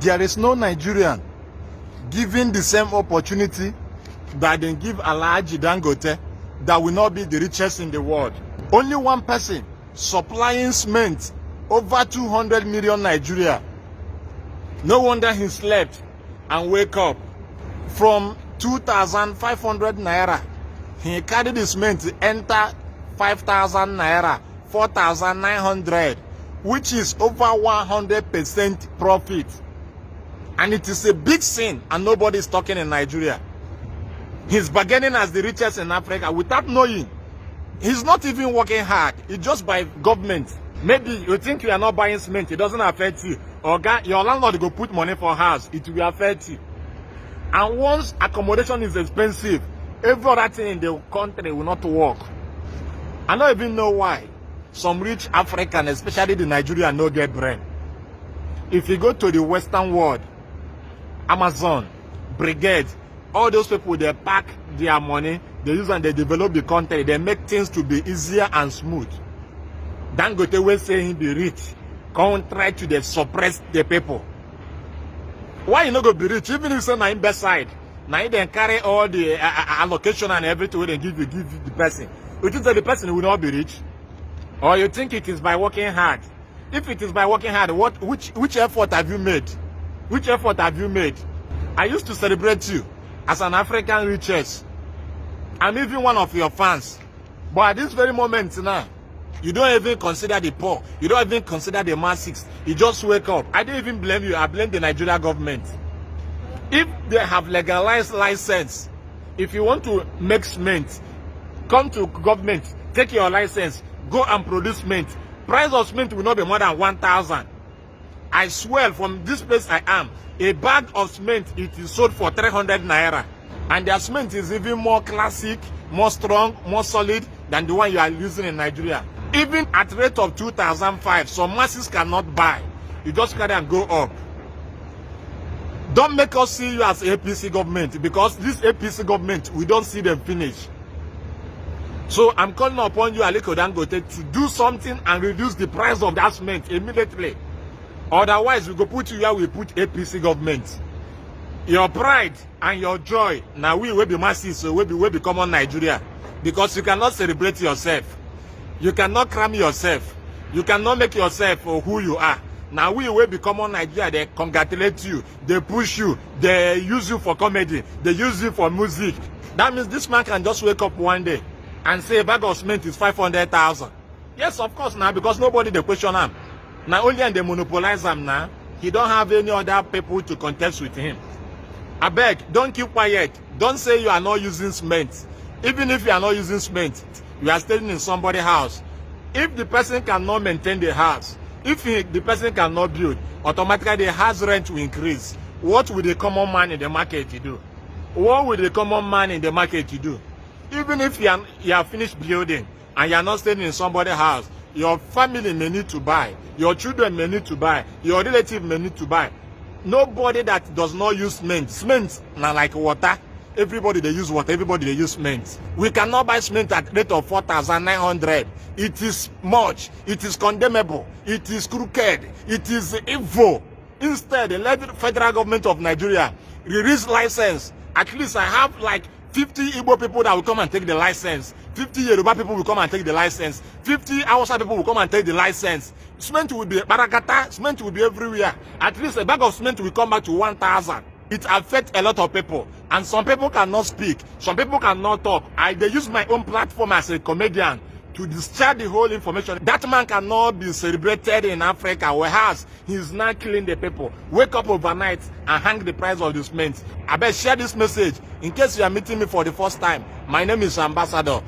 There is no Nigerian given the same opportunity that they give Alhaji Dangote that will not be the richest in the world. Only one person supplying cement over 200 million Nigeria. No wonder he slept and wake up. From 2,500 naira, he carried the cement to enter 5,000 naira, 4,900, which is over 100% profit. And it is a big sin, and nobody is talking in Nigeria. He's bargaining as the richest in Africa without knowing. He's not even working hard. It's just by government. Maybe you think you are not buying cement, it doesn't affect you. Or your landlord go put money for house, it will affect you. And once accommodation is expensive, every other thing in the country will not work. I don't even know why some rich African, especially the Nigerian, no get brain. If you go to the Western world, Amazon, Brigade, all those people, they pack their money, they use and they develop the country, they make things to be easier and smooth. Dangote will say he be rich, come try to they suppress the people. Why you not go be rich? Even if you say na in best side, now you then carry all the allocation and everything they give the person. You think that the person will not be rich? Or you think it is by working hard? If it is by working hard, which effort have you made? Which effort have you made? I used to celebrate you as an African richest. I'm even one of your fans. But at this very moment now, you don't even consider the poor. You don't even consider the masses. You just wake up. I don't even blame you. I blame the Nigerian government. If they have legalized license, if you want to make cement, come to government, take your license, go and produce cement. Price of cement will not be more than 1,000. I swear from this place I am, a bag of cement, it is sold for 300 naira. And their cement is even more classic, more strong, more solid than the one you are using in Nigeria. Even at rate of 2,005, some masses cannot buy. You just carry and go up. Don't make us see you as APC government, because this APC government, we don't see them finish. So I'm calling upon you, Aliko Dangote, to do something and reduce the price of that cement immediately. Otherwise, we go put you where we put APC government. Your pride and your joy, now we will be masses, so we will be common Nigeria. Because you cannot celebrate yourself. You cannot cram yourself. You cannot make yourself for who you are. Now we will become on Nigeria. They congratulate you. They push you. They use you for comedy. They use you for music. That means this man can just wake up one day and say a bag of cement is 500,000. Yes, of course now, because nobody they question him. Now only and they monopolize him now. He don't have any other people to contest with him. I beg, don't keep quiet. Don't say you are not using cement. Even if you are not using cement, you are staying in somebody's house. If the person cannot maintain the house, if the person cannot build, automatically the house rent will increase. What will the common man in the market do? What will the common man in the market do? Even if you are finished building and you are not staying in somebody's house, your family may need to buy, your children may need to buy, your relative may need to buy. Nobody that does not use cement. Cement now like water. Everybody they use water, everybody they use cement. We cannot buy cement at rate of 4,900. It is much. It is condemnable. It is crooked. It is evil. Instead, let the federal government of Nigeria release license. At least I have like 50 Igbo people that will come and take the license. 50 Yoruba people will come and take the license. 50 Hausa people will come and take the license. Cement will be Barakata. Cement will be everywhere. At least a bag of cement will come back to 1,000. It affects a lot of people, and some people cannot speak, some people cannot talk. They use my own platform as a comedian to discharge the whole information. That man cannot be celebrated in Africa, whereas he is now killing the people. Wake up overnight and hang the price of the cement. I bet share this message in case you are meeting me for the first time. My name is Ambassador.